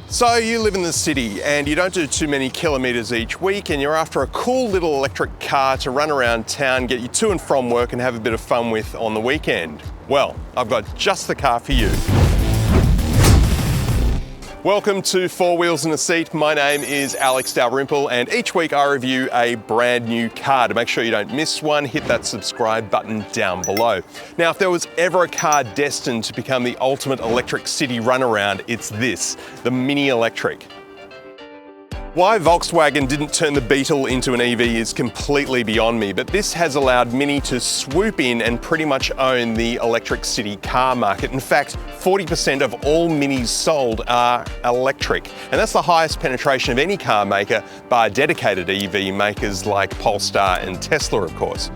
So you live in the city and you don't do too many kilometres each week and you're after a cool little electric car to run around town, get you to and from work and have a bit of fun with on the weekend. Well, I've got just the car for you. Welcome to Four Wheels in a Seat. My name is Alex Dalrymple and each week I review a brand new car. To make sure you don't miss one, hit that subscribe button down below. Now, if there was ever a car destined to become the ultimate electric city runaround, it's this, the Mini Electric. Why Volkswagen didn't turn the Beetle into an EV is completely beyond me, but this has allowed Mini to swoop in and pretty much own the electric city car market. In fact, 40% of all Minis sold are electric, and that's the highest penetration of any car maker, bar dedicated EV makers like Polestar and Tesla, of course.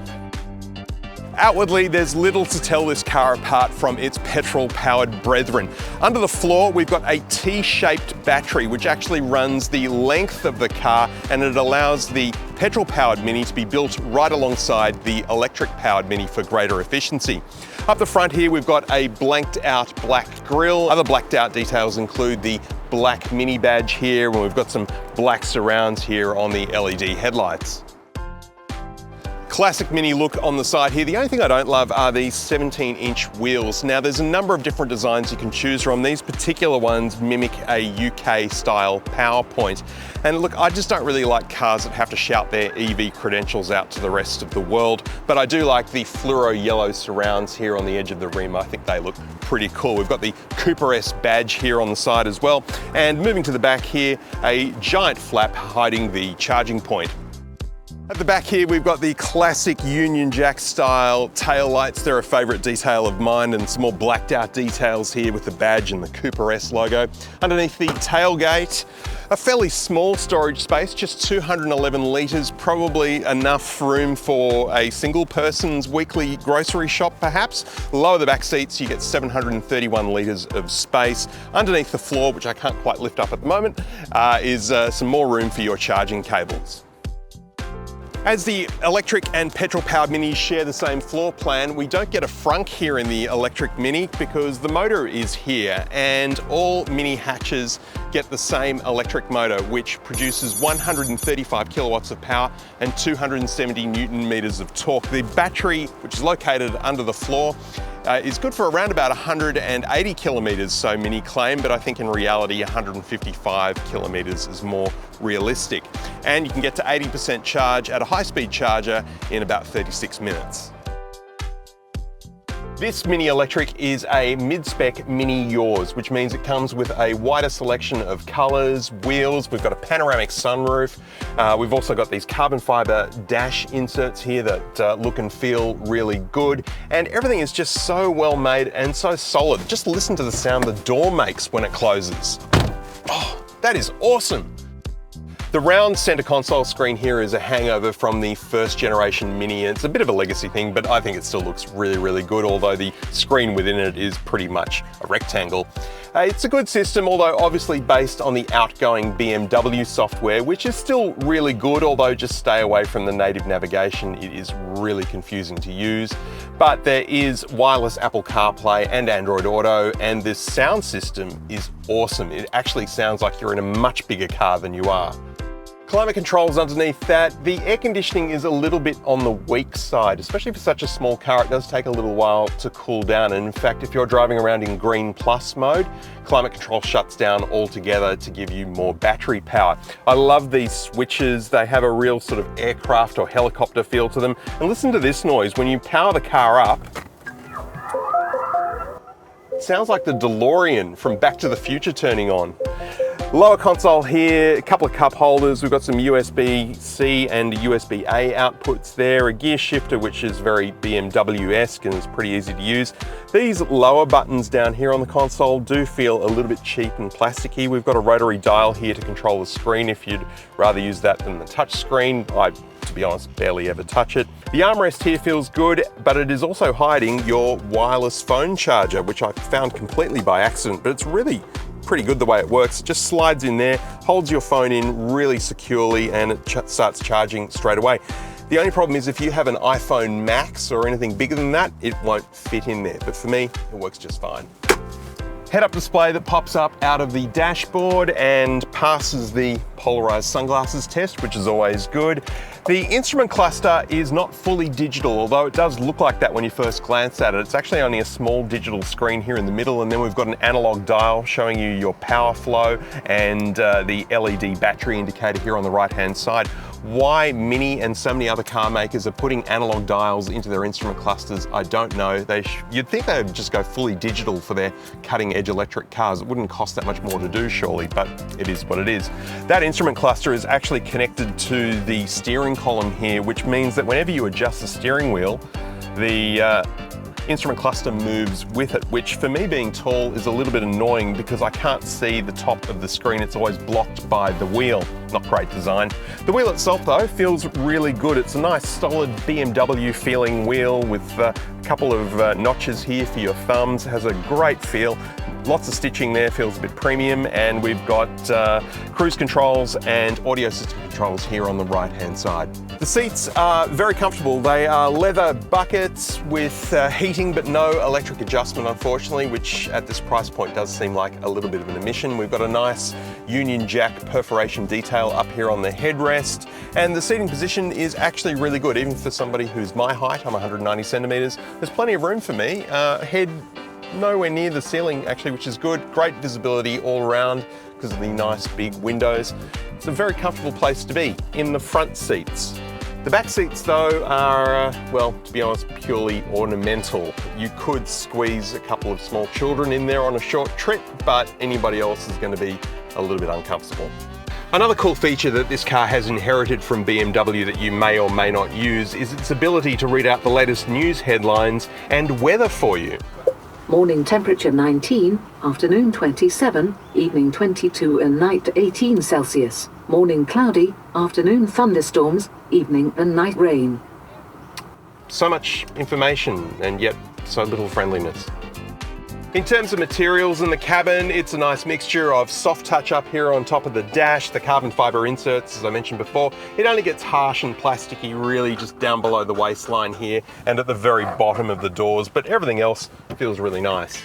Outwardly, there's little to tell this car apart from its petrol-powered brethren. Under the floor, we've got a T-shaped battery, which actually runs the length of the car, and it allows the petrol-powered Mini to be built right alongside the electric-powered Mini for greater efficiency. Up the front here, we've got a blanked-out black grille. Other blacked-out details include the black Mini badge here, and we've got some black surrounds here on the LED headlights. Classic Mini look on the side here. The only thing I don't love are these 17-inch wheels. Now, there's a number of different designs you can choose from. These particular ones mimic a UK-style PowerPoint. And look, I just don't really like cars that have to shout their EV credentials out to the rest of the world, but I do like the fluoro yellow surrounds here on the edge of the rim. I think they look pretty cool. We've got the Cooper S badge here on the side as well. And moving to the back here, a giant flap hiding the charging point. At the back here, we've got the classic Union Jack style tail lights. They're a favourite detail of mine, and some more blacked out details here with the badge and the Cooper S logo. Underneath the tailgate, a fairly small storage space, just 211 litres, probably enough room for a single person's weekly grocery shop perhaps. Lower the back seats, you get 731 litres of space. Underneath the floor, which I can't quite lift up at the moment, is some more room for your charging cables. As the electric and petrol-powered Minis share the same floor plan, we don't get a frunk here in the electric Mini because the motor is here, and all Mini hatches get the same electric motor, which produces 135 kilowatts of power and 270 Newton meters of torque. The battery, which is located under the floor, is good for around about 180 kilometers, so Mini claim, but I think in reality 155 kilometers is more realistic. And you can get to 80% charge at a high-speed charger in about 36 minutes. This Mini Electric is a mid-spec Mini Yours, which means it comes with a wider selection of colours, wheels. We've got a panoramic sunroof. We've also got these carbon fibre dash inserts here that look and feel really good. And everything is just so well made and so solid. Just listen to the sound the door makes when it closes. Oh, that is awesome. The round center console screen here is a hangover from the first generation Mini. It's a bit of a legacy thing, but I think it still looks really, really good, although the screen within it is pretty much a rectangle. It's a good system, although obviously based on the outgoing BMW software, which is still really good, although just stay away from the native navigation. It is really confusing to use. But there is wireless Apple CarPlay and Android Auto, and this sound system is awesome. It actually sounds like you're in a much bigger car than you are. Climate controls underneath that. The air conditioning is a little bit on the weak side, especially for such a small car. It does take a little while to cool down. And in fact, if you're driving around in Green Plus mode, climate control shuts down altogether to give you more battery power. I love these switches. They have a real sort of aircraft or helicopter feel to them. And listen to this noise. When you power the car up, it sounds like the DeLorean from Back to the Future turning on. Lower console here, a couple of cup holders. We've got some USB-C and USB-A outputs there, a gear shifter which is very BMW-esque and is pretty easy to use. These lower buttons down here on the console do feel a little bit cheap and plasticky. We've got a rotary dial here to control the screen if you'd rather use that than the touch screen. I, to be honest, barely ever touch it. The armrest here feels good, but it is also hiding your wireless phone charger, which I found completely by accident, but it's really pretty good the way it works. It just slides in there, holds your phone in really securely, and it starts charging straight away. The only problem is if you have an iPhone Max or anything bigger than that, it won't fit in there. But for me, it works just fine. Head-up display that pops up out of the dashboard and passes the polarized sunglasses test, which is always good. The instrument cluster is not fully digital, although it does look like that when you first glance at it. It's actually only a small digital screen here in the middle, and then we've got an analog dial showing you your power flow and the LED battery indicator here on the right-hand side. Why Mini and so many other car makers are putting analog dials into their instrument clusters, I don't know. You'd think they would just go fully digital for their cutting-edge electric cars. It wouldn't cost that much more to do, surely, but it is what it is. That instrument cluster is actually connected to the steering column here, which means that whenever you adjust the steering wheel, the instrument cluster moves with it, which for me being tall is a little bit annoying because I can't see the top of the screen. It's always blocked by the wheel. Not great design. The wheel itself though feels really good. It's a nice solid BMW feeling wheel with a couple of notches here for your thumbs. It has a great feel. Lots of stitching there, feels a bit premium, and we've got cruise controls and audio system controls here on the right hand side. The seats are very comfortable. They are leather buckets with heating but no electric adjustment, unfortunately, which at this price point does seem like a little bit of an omission. We've got a nice Union Jack perforation detail up here on the headrest, and the seating position is actually really good, even for somebody who's my height. I'm 190 centimeters. There's plenty of room for me. Head nowhere near the ceiling actually, which is good. Great visibility all around because of the nice big windows. It's a very comfortable place to be in the front seats. The back seats though are, well, to be honest, purely ornamental. You could squeeze a couple of small children in there on a short trip, but anybody else is going to be a little bit uncomfortable. Another cool feature that this car has inherited from BMW that you may or may not use is its ability to read out the latest news headlines and weather for you. Morning temperature 19, afternoon 27, evening 22 and night 18 Celsius. Morning cloudy, afternoon thunderstorms, evening and night rain. So much information and yet so little friendliness. In terms of materials in the cabin, it's a nice mixture of soft touch up here on top of the dash, the carbon fiber inserts, as I mentioned before. It only gets harsh and plasticky really just down below the waistline here and at the very bottom of the doors, but everything else feels really nice.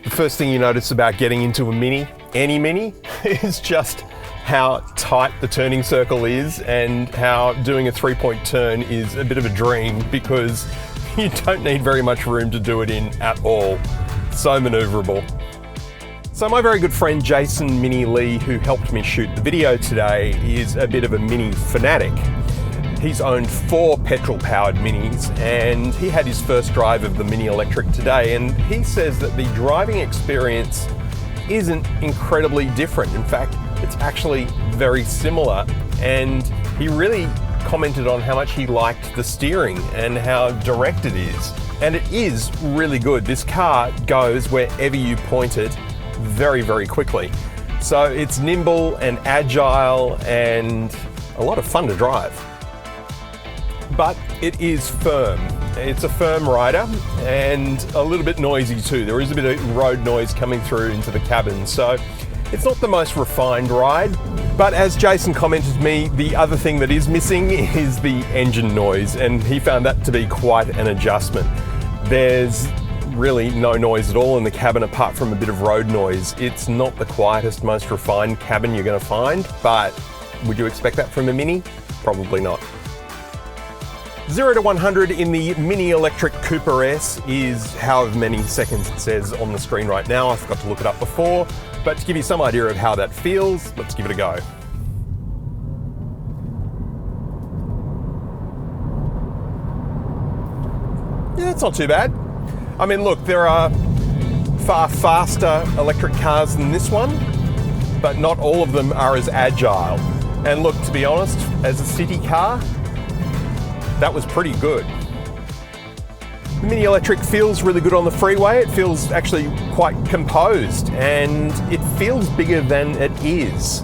The first thing you notice about getting into a Mini, any Mini, is just how tight the turning circle is and how doing a 3-point turn is a bit of a dream because you don't need very much room to do it in at all. So maneuverable. So my very good friend Jason Mini Lee, who helped me shoot the video today, is a bit of a Mini fanatic. He's owned 4 petrol-powered Minis and he had his first drive of the Mini Electric today, and he says that the driving experience isn't incredibly different. In fact, it's actually very similar, and he really commented on how much he liked the steering and how direct it is. And it is really good. This car goes wherever you point it very, very quickly. So it's nimble and agile and a lot of fun to drive. But it is firm. It's a firm rider and a little bit noisy too. There is a bit of road noise coming through into the cabin. So it's not the most refined ride, but as Jason commented to me, the other thing that is missing is the engine noise, and he found that to be quite an adjustment. There's really no noise at all in the cabin apart from a bit of road noise. It's not the quietest, most refined cabin you're going to find, but would you expect that from a Mini? Probably not. 0 to 100 in the Mini Electric Cooper S is however many seconds it says on the screen right now. I forgot to look it up before, but to give you some idea of how that feels, let's give it a go. Yeah, it's not too bad. I mean, look, there are far faster electric cars than this one, but not all of them are as agile. And look, to be honest, as a city car, that was pretty good. The Mini Electric feels really good on the freeway. It feels actually quite composed and it feels bigger than it is.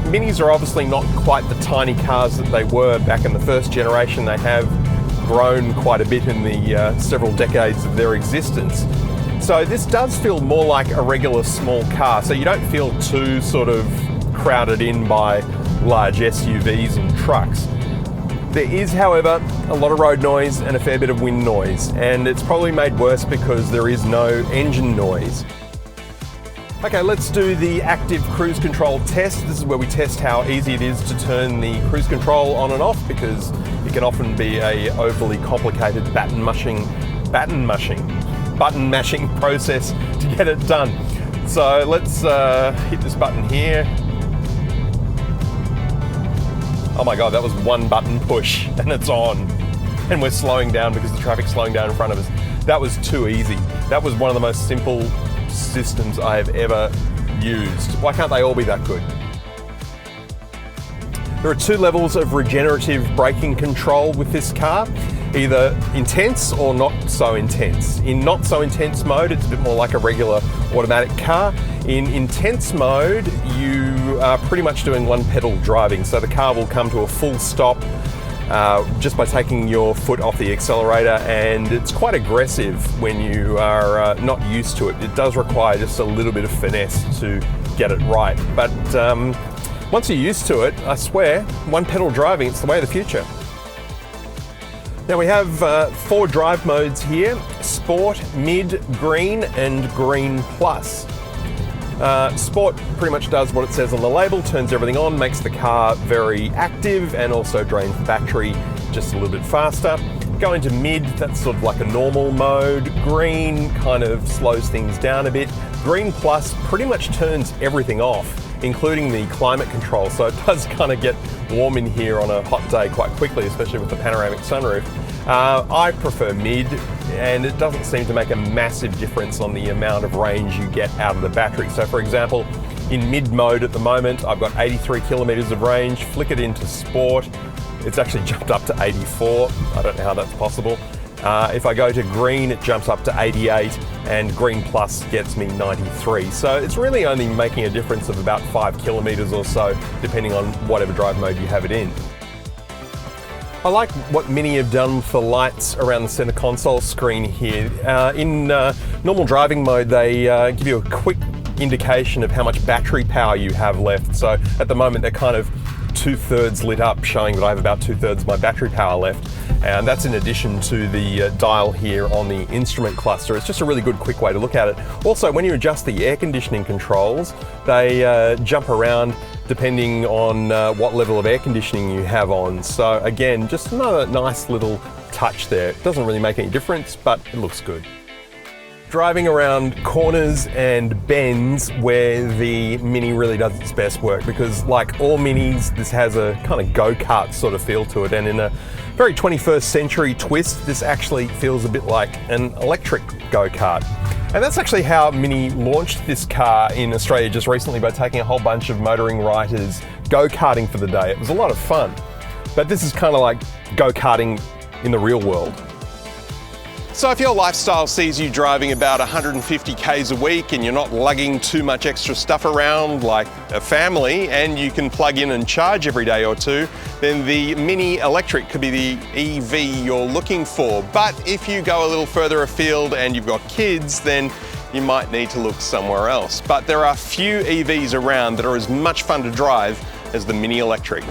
Minis are obviously not quite the tiny cars that they were back in the first generation. They have grown quite a bit in the several decades of their existence. So this does feel more like a regular small car, so you don't feel too sort of crowded in by large SUVs and trucks. There is, however, a lot of road noise and a fair bit of wind noise, and it's probably made worse because there is no engine noise. Okay, let's do the active cruise control test. This is where we test how easy it is to turn the cruise control on and off, because it can often be a overly complicated button mashing process to get it done. So let's hit this button here. Oh my God, that was one button push and it's on. And we're slowing down because the traffic's slowing down in front of us. That was too easy. That was one of the most simple systems I have ever used. Why can't they all be that good? There are two levels of regenerative braking control with this car, either intense or not so intense. In not so intense mode, it's a bit more like a regular automatic car. In intense mode, you are pretty much doing one pedal driving. So the car will come to a full stop just by taking your foot off the accelerator, and it's quite aggressive when you are not used to it. It does require just a little bit of finesse to get it right. But once you're used to it, I swear, one pedal driving, it's the way of the future. Now we have 4 drive modes here: Sport, Mid, Green, and Green Plus. Sport pretty much does what it says on the label, turns everything on, makes the car very active, and also drains the battery just a little bit faster. Go into Mid, that's sort of like a normal mode. Green kind of slows things down a bit. Green Plus pretty much turns everything off, including the climate control, so it does kind of get warm in here on a hot day quite quickly, especially with the panoramic sunroof. I prefer Mid, and it doesn't seem to make a massive difference on the amount of range you get out of the battery. So for example, in Mid mode at the moment, I've got 83 kilometers of range. Flick it into Sport, it's actually jumped up to 84. I don't know how that's possible. If I go to Green, it jumps up to 88, and Green Plus gets me 93. So it's really only making a difference of about 5 kilometers or so, depending on whatever drive mode you have it in. I like what Mini have done for lights around the center console screen here. In normal driving mode, they give you a quick indication of how much battery power you have left. So at the moment, they're kind of 2/3 lit up, showing that I have about 2/3 of my battery power left. And that's in addition to the dial here on the instrument cluster. It's just a really good quick way to look at it. Also, when you adjust the air conditioning controls, they jump around depending on what level of air conditioning you have on. So again, just another nice little touch there. It doesn't really make any difference, but it looks good. Driving around corners and bends where the Mini really does its best work, because like all Minis, this has a kind of go-kart sort of feel to it, and in a very 21st century twist, this actually feels a bit like an electric go-kart. And that's actually how Mini launched this car in Australia just recently, by taking a whole bunch of motoring writers go-karting for the day. It was a lot of fun. But this is kind of like go-karting in the real world. So if your lifestyle sees you driving about 150 Ks a week and you're not lugging too much extra stuff around like a family, and you can plug in and charge every day or two, then the Mini Electric could be the EV you're looking for. But if you go a little further afield and you've got kids, then you might need to look somewhere else. But there are few EVs around that are as much fun to drive as the Mini Electric.